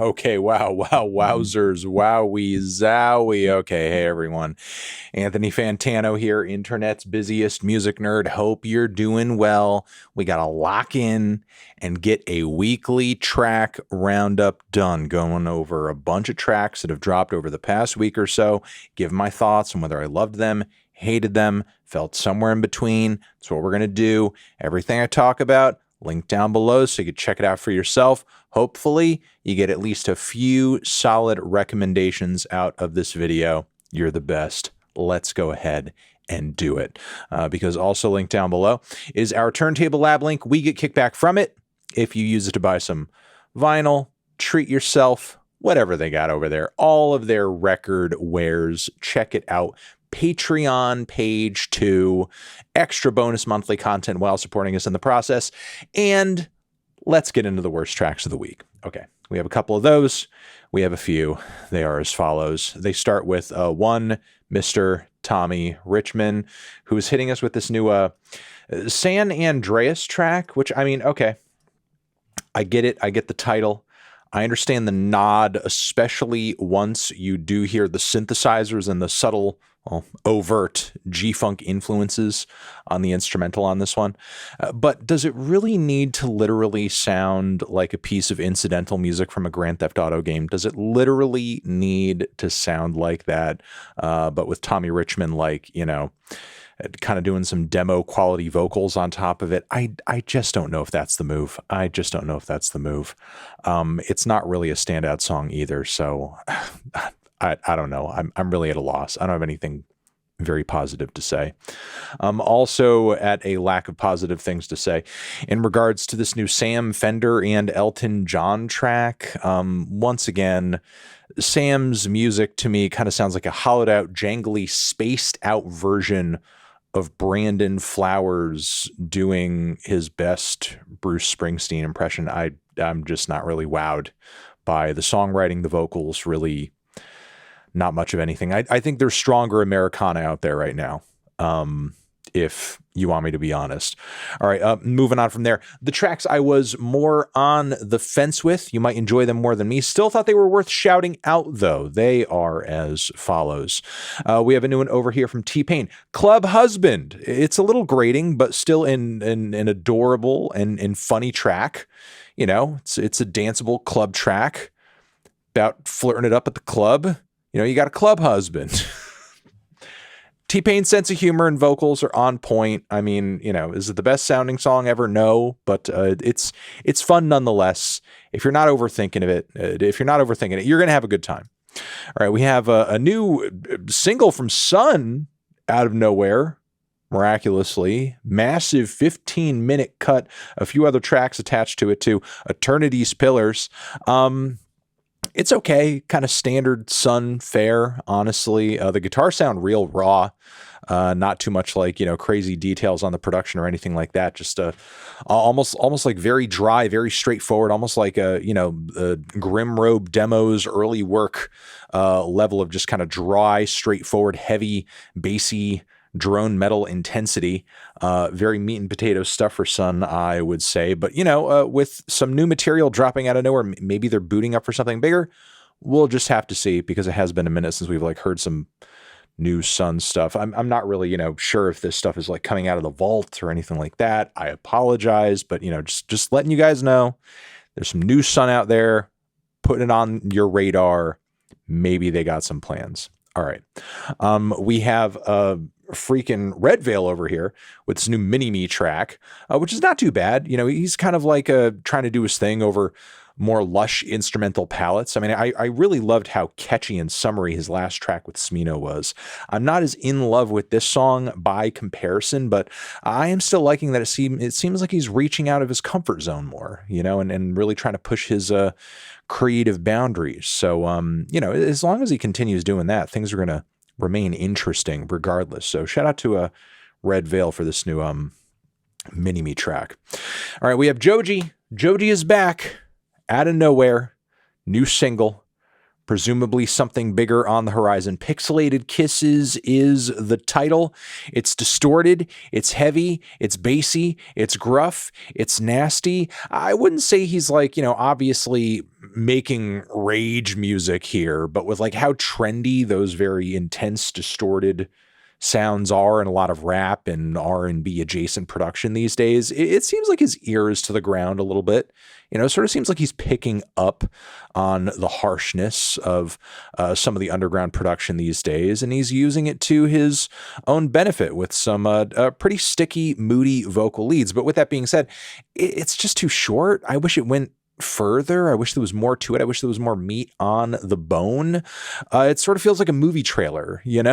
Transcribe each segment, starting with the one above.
Okay, wowzers, wowie, zowie. Okay, hey everyone. Anthony Fantano here, internet's busiest music nerd. Hope you're doing well. We got to lock in and get a weekly track roundup done, going over a bunch of tracks that have dropped over the past week or so, give my thoughts on whether I loved them, hated them, felt somewhere in between. That's what we're going to do. Everything I talk about, link down below so you can check it out for yourself. Hopefully, you get at least a few solid recommendations out of this video. You're the best. Let's go ahead and do it. Because also linked down below is our Turntable Lab link. We get kickback from it if you use it to buy some vinyl, treat yourself, whatever they got over there. All of their record wares. Check it out. Patreon page 2, extra bonus monthly content while supporting us in the process. And let's get into the worst tracks of the week. Okay, we have a couple of those. We have a few. They are as follows. They start with one Mr. Tame Richman, who is hitting us with this new San Andreas track, which, I mean, okay, I get it. I get the title. I understand the nod, especially once you do hear the synthesizers and the subtle, overt G-funk influences on the instrumental on this one. But does it really need to literally sound like a piece of incidental music from a Grand Theft Auto game? Does it literally need to sound like that? But with Tommy Richman, like, you know, kind of doing some demo quality vocals on top of it. I just don't know if that's the move. I just don't know if that's the move. It's not really a standout song either. So I don't know. I'm really at a loss. I don't have anything very positive to say. Also at a lack of positive things to say in regards to this new Sam Fender and Elton John track. Once again, Sam's music to me kind of sounds like a hollowed out, jangly, spaced out version of Brandon Flowers doing his best Bruce Springsteen impression. I'm just not really wowed by the songwriting, the vocals, really not much of anything. I think there's stronger Americana out there right now, if you want me to be honest. All right, moving on from there. The tracks I was more on the fence with, you might enjoy them more than me. Still thought they were worth shouting out, though. They are as follows. We have a new one over here from T-Pain. Club Husband. It's a little grating, but still an adorable and funny track. You know, it's a danceable club track about flirting it up at the club. You know, you got a club husband. T-Pain's sense of humor and vocals are on point. I mean, you know, is it the best sounding song ever? No, but it's fun nonetheless. If you're not overthinking it, you're going to have a good time. All right, we have a new single from Sunn out of nowhere, miraculously. Massive 15-minute cut. A few other tracks attached to it too. Eternity's Pillars. It's okay, kind of standard Sunn fare, honestly. The guitar sound real raw, not too much like, you know, crazy details on the production or anything like that. Just almost like very dry, very straightforward, almost like Grim Robe Demos early work level of just kind of dry, straightforward, heavy, bassy drone metal intensity. Very meat and potato stuff for Sunn, I would say. But, you know, with some new material dropping out of nowhere, maybe they're booting up for something bigger. We'll just have to see, because it has been a minute since we've like heard some new Sunn stuff. I'm not really, you know, sure if this stuff is like coming out of the vault or anything like that. I apologize, but, you know, just letting you guys know there's some new Sunn out there. Putting it on your radar. Maybe they got some plans. All right. We have freaking redveil over here with this new Mini-Me track, which is not too bad. You know, he's kind of like trying to do his thing over more lush instrumental palettes. I mean, I really loved how catchy and summery his last track with Smino was. I'm not as in love with this song by comparison, but I am still liking that it seems like he's reaching out of his comfort zone more, you know, and really trying to push his creative boundaries. So, you know, as long as he continues doing that, things are going to remain interesting regardless. So shout out to redveil for this new Mini-Me track. All right, we have Joji. Joji is back out of nowhere. New single presumably something bigger on the horizon. Pixelated Kisses is the title. It's distorted, it's heavy, it's bassy, it's gruff, it's nasty. I wouldn't say he's like, obviously making rage music here, but with like how trendy those very intense, distorted sounds are in a lot of rap and R&B adjacent production these days, it seems like his ear is to the ground a little bit. Sort of seems like he's picking up on the harshness of some of the underground production these days, and he's using it to his own benefit with some pretty sticky, moody vocal leads. But with that being said, it's just too short. I wish it went further. I wish there was more to it. I wish there was more meat on the bone. It sort of feels like a movie trailer, it's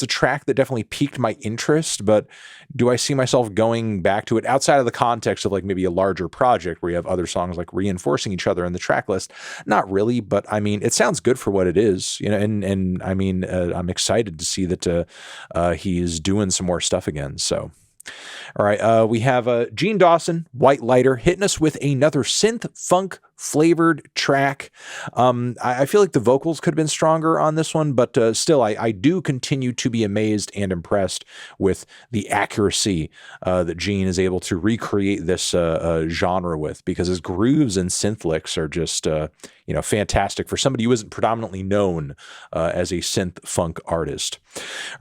a track that definitely piqued my interest, but do I see myself going back to it outside of the context of like maybe a larger project where you have other songs like reinforcing each other in the track list? Not really, but I mean, it sounds good for what it is, and I mean, I'm excited to see that he's doing some more stuff again. So all right, we have Gene Dawson, White Lighter, hitting us with another synth funk flavored track. I feel like the vocals could have been stronger on this one, but still, I do continue to be amazed and impressed with the accuracy that Gene is able to recreate this genre with, because his grooves and synth licks are just fantastic for somebody who isn't predominantly known as a synth funk artist.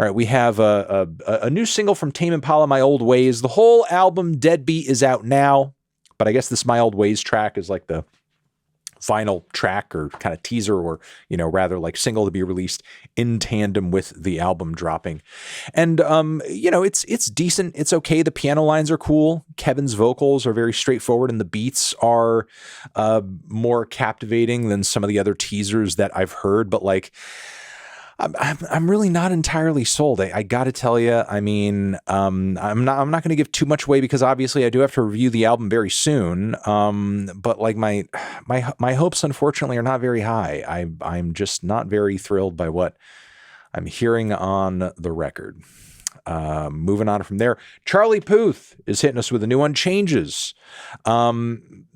All right, we have a new single from Tame Impala, My Old Ways. The whole album, Deadbeat, is out now, but I guess this My Old Ways track is like the final track or kind of teaser, or rather like single to be released in tandem with the album dropping. And it's decent, it's okay. The piano lines are cool, Kevin's vocals are very straightforward, and the beats are more captivating than some of the other teasers that I've heard, but like I'm really not entirely sold. I got to tell you, I mean, I'm not going to give too much away because obviously I do have to review the album very soon. But like my hopes, unfortunately, are not very high. I'm just not very thrilled by what I'm hearing on the record. Moving on from there, Charlie Puth is hitting us with a new one, Changes.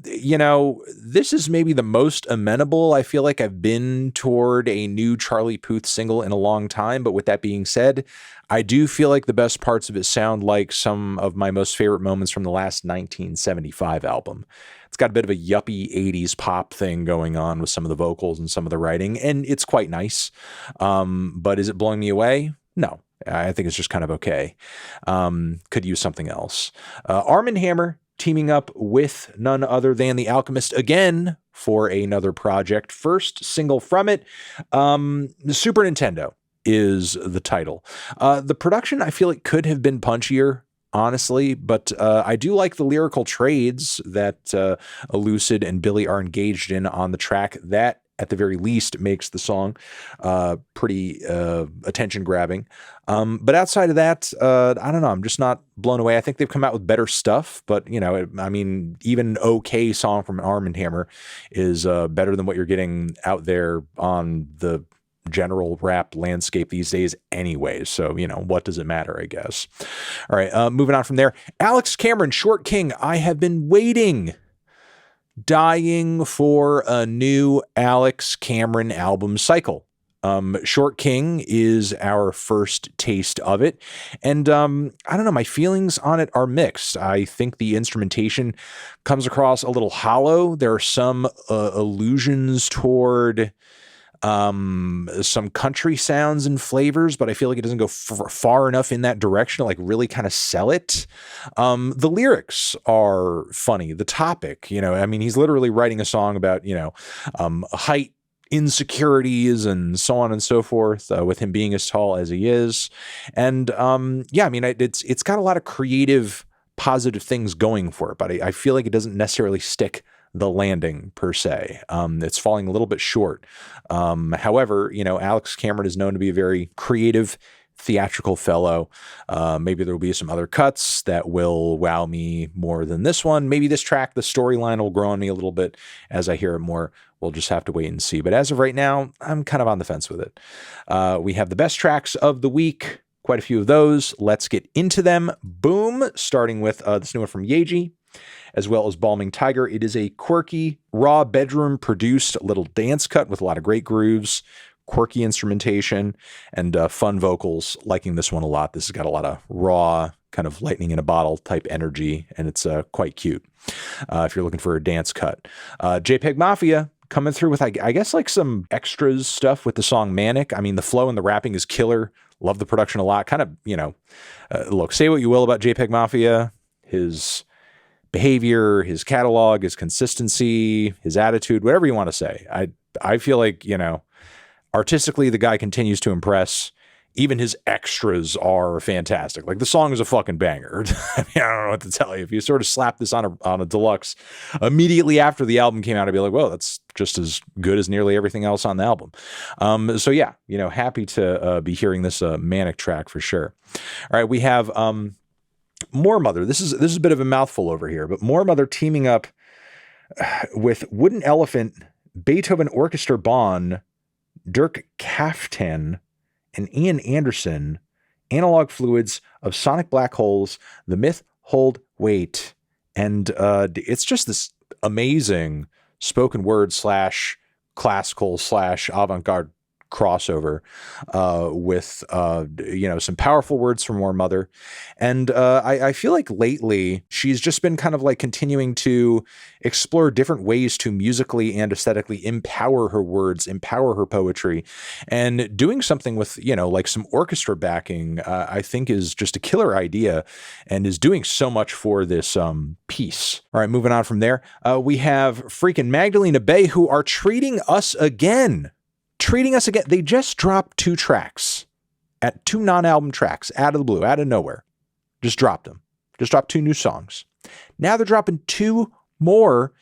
This is maybe the most amenable I feel like I've been toward a new Charlie Puth single in a long time. But with that being said, I do feel like the best parts of it sound like some of my most favorite moments from the last 1975 album. It's got a bit of a yuppie 80s pop thing going on with some of the vocals and some of the writing, and it's quite nice. But is it blowing me away? No. I think it's just kind of okay. Could use something else. Armand Hammer teaming up with none other than the Alchemist again for another project. First single from it, Super Nintendo is the title. The production, I feel like, could have been punchier, honestly, but I do like the lyrical trades that Elucid and Billy are engaged in on the track. That, at the very least, makes the song pretty attention-grabbing. But outside of that, I don't know. I'm just not blown away. I think they've come out with better stuff, but, I mean, even okay song from Armand Hammer is better than what you're getting out there on the general rap landscape these days anyway. So, what does it matter, I guess? All right, moving on from there. Alex Cameron, Short King. I have been dying for a new Alex Cameron album cycle. Short King is our first taste of it, and I don't know, my feelings on it are mixed. I think the instrumentation comes across a little hollow. There are some allusions toward some country sounds and flavors, but I feel like it doesn't go far enough in that direction to like really kind of sell it. The lyrics are funny. The topic, I mean, he's literally writing a song about, height insecurities and so on and so forth, with him being as tall as he is. And I mean, it's got a lot of creative, positive things going for it, but I feel like it doesn't necessarily stick the landing per se. It's falling a little bit short. However, Alex Cameron is known to be a very creative, theatrical fellow. Maybe there will be some other cuts that will wow me more than this one. Maybe this track, the storyline will grow on me a little bit as I hear it more. We'll just have to wait and see. But as of right now, I'm kind of on the fence with it. We have the best tracks of the week. Quite a few of those. Let's get into them. Boom. Starting with this new one from Yaeji. as well as Balming Tiger. It is a quirky, raw, bedroom-produced little dance cut with a lot of great grooves, quirky instrumentation, and fun vocals. Liking this one a lot. This has got a lot of raw, kind of lightning in a bottle type energy, and it's quite cute if you're looking for a dance cut. JPEGMAFIA coming through with, I guess, like some extras stuff with the song Manic. I mean, the flow and the rapping is killer. Love the production a lot. Kind of, look, say what you will about JPEGMAFIA, his behavior, his catalog, his consistency, his attitude, whatever you want to say. I feel like, artistically, the guy continues to impress. Even his extras are fantastic. Like, the song is a fucking banger. I mean, I don't know what to tell you. If you sort of slap this on a deluxe immediately after the album came out, I'd be like, whoa, that's just as good as nearly everything else on the album. So yeah, happy to be hearing this Manic track for sure. All right, we have Moor Mother. This is a bit of a mouthful over here, but Moor Mother teaming up with Wooden Elephant, Beethoven Orchester Bonn, Dirk Kaftan, and Ian Anderson, Analog Fluids of Sonic Black Holes, The Myth Hold Wait. And it's just this amazing spoken word / classical / avant-garde crossover with some powerful words from Moor Mother. And I feel like lately she's just been kind of like continuing to explore different ways to musically and aesthetically empower her words, empower her poetry, and doing something with like some orchestra backing. I think is just a killer idea and is doing so much for this piece. All right, moving on from there, we have freaking Magdalena Bay, who are treating us again. They just dropped 2 tracks, at 2 non-album tracks, out of the blue, out of nowhere. Just dropped them. Just dropped 2 new songs. Now they're dropping 2 more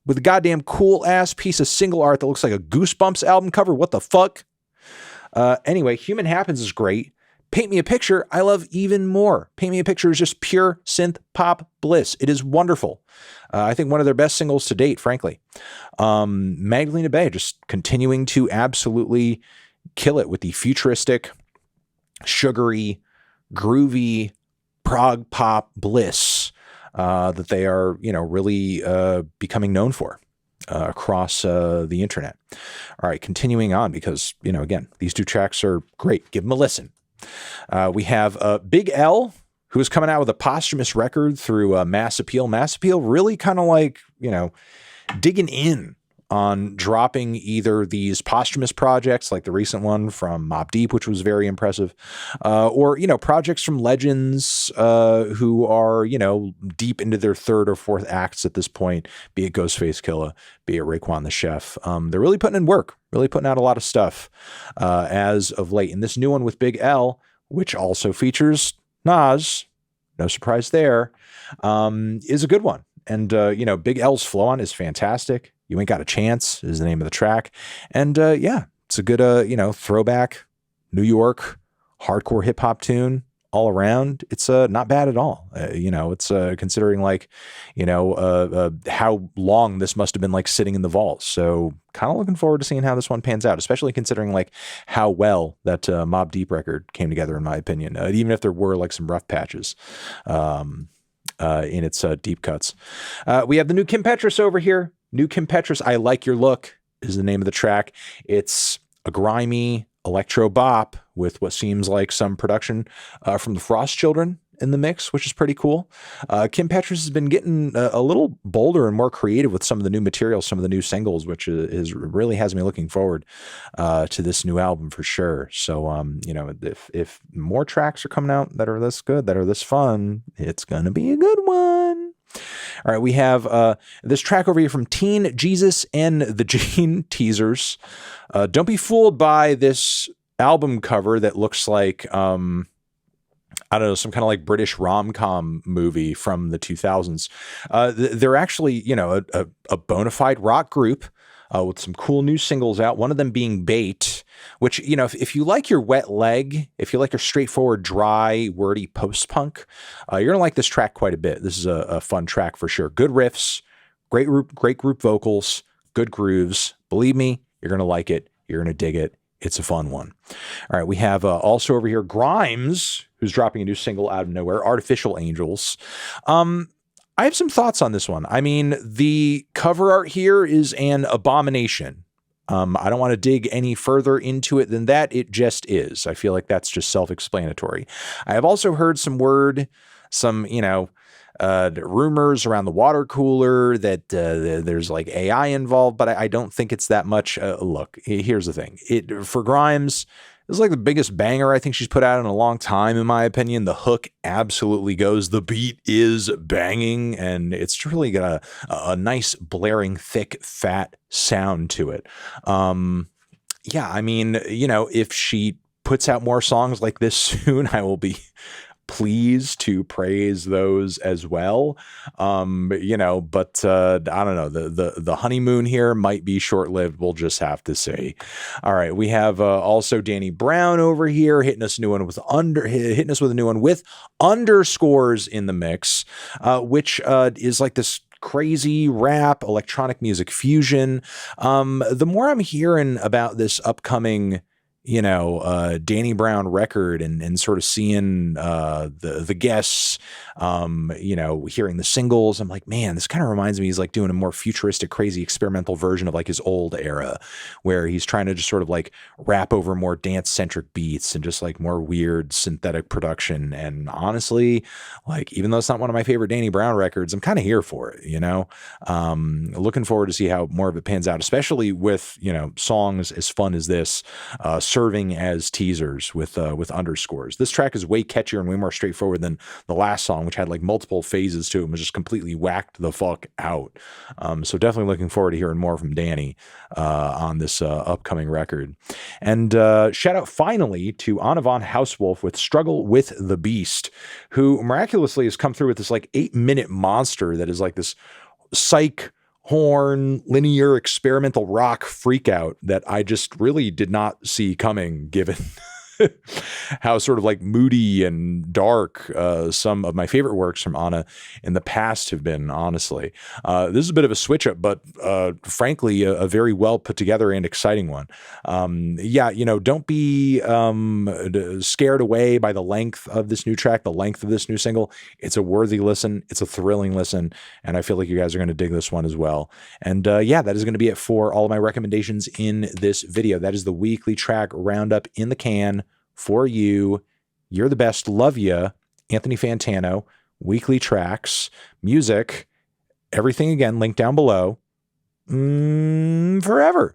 with a goddamn cool-ass piece of single art that looks like a Goosebumps album cover. What the fuck? Anyway, Human Happens is great. Paint Me a Picture, I love even more. Paint Me a Picture is just pure synth pop bliss. It is wonderful. I think one of their best singles to date, frankly. Magdalena Bay just continuing to absolutely kill it with the futuristic, sugary, groovy, prog pop bliss that they are, really becoming known for across the internet. All right, continuing on because, again, these 2 tracks are great. Give them a listen. We have Big L, who is coming out with a posthumous record through Mass Appeal. Mass Appeal really kind of like, digging in on dropping either these posthumous projects like the recent one from Mobb Deep, which was very impressive, or, projects from legends who are, deep into their 3rd or 4th acts at this point, be it Ghostface Killah, be it Raekwon the Chef. They're really putting in work, really putting out a lot of stuff as of late. And this new one with Big L, which also features Nas, no surprise there, is a good one. And, Big L's flow on is fantastic. You Ain't Got a Chance is the name of the track. And, it's a good, throwback New York hardcore hip hop tune all around. It's not bad at all. It's considering like, how long this must have been like sitting in the vault. So kind of looking forward to seeing how this one pans out, especially considering like how well that Mobb Deep record came together, in my opinion, even if there were like some rough patches in its deep cuts. We have the new Kim Petras over here. New Kim Petras, I Like Your Look is the name of the track. It's a grimy electro bop with what seems like some production from the Frost Children in the mix, which is pretty cool. Kim Petras has been getting a little bolder and more creative with some of the new material, some of the new singles, which is really has me looking forward to this new album for sure. So, if more tracks are coming out that are this good, that are this fun, it's going to be a good one. All right, we have this track over here from Teen Jesus and the Gene Teasers. Don't be fooled by this album cover that looks like, I don't know, some kind of like British rom-com movie from the 2000s. They're actually, a bona fide rock group with some cool new singles out, one of them being Bait, which, if you like your wet leg, if you like your straightforward, dry, wordy post-punk, you're going to like this track quite a bit. This is a fun track for sure. Good riffs, great group vocals, good grooves. Believe me, you're going to like it. You're going to dig it. It's a fun one. All right, we have also over here Grimes, who's dropping a new single out of nowhere, Artificial Angels. I have some thoughts on this one. I mean, the cover art here is an abomination. I don't want to dig any further into it than that. It just is. I feel like that's just self-explanatory. I have also heard some, rumors around the water cooler that there's like AI involved, but I don't think it's that much. Look, here's the thing. For Grimes, this is like the biggest banger I think she's put out in a long time, in my opinion. The hook absolutely goes. The beat is banging, and it's really got a nice, blaring, thick, fat sound to it. Yeah, I mean, if she puts out more songs like this soon, I will be pleased to praise those as well. But I don't know, the honeymoon here might be short-lived. We'll just have to see. All right, we have also Danny Brown over here hitting us with a new one with underscores in the mix, which is like this crazy rap electronic music fusion. The more I'm hearing about this upcoming Danny Brown record and sort of seeing the guests, hearing the singles, I'm like, man, this kind of reminds me, he's like doing a more futuristic, crazy experimental version of like his old era, where he's trying to just sort of like rap over more dance centric beats and just like more weird synthetic production. And honestly, like, even though it's not one of my favorite Danny Brown records, I'm kind of here for it, looking forward to see how more of it pans out, especially with, songs as fun as this, serving as teasers with underscores. This track is way catchier and way more straightforward than the last song, which had like multiple phases to it and was just completely whacked the fuck out. So definitely looking forward to hearing more from Danny on this upcoming record. And shout out finally to Anna von Hausswolff with Struggle with the Beast, who miraculously has come through with this like 8-minute monster that is like this psych horn, linear experimental rock freakout that I just really did not see coming, given how sort of like moody and dark some of my favorite works from Anna in the past have been, honestly. This is a bit of a switch up, but frankly, a very well put together and exciting one. Don't be scared away by the length of this new track, the length of this new single. It's a worthy listen. It's a thrilling listen. And I feel like you guys are going to dig this one as well. And that is going to be it for all of my recommendations in this video. That is the weekly track roundup in the can for you. You're the best. Love ya. Anthony Fantano. Weekly tracks, music, everything again, linked down below. Forever.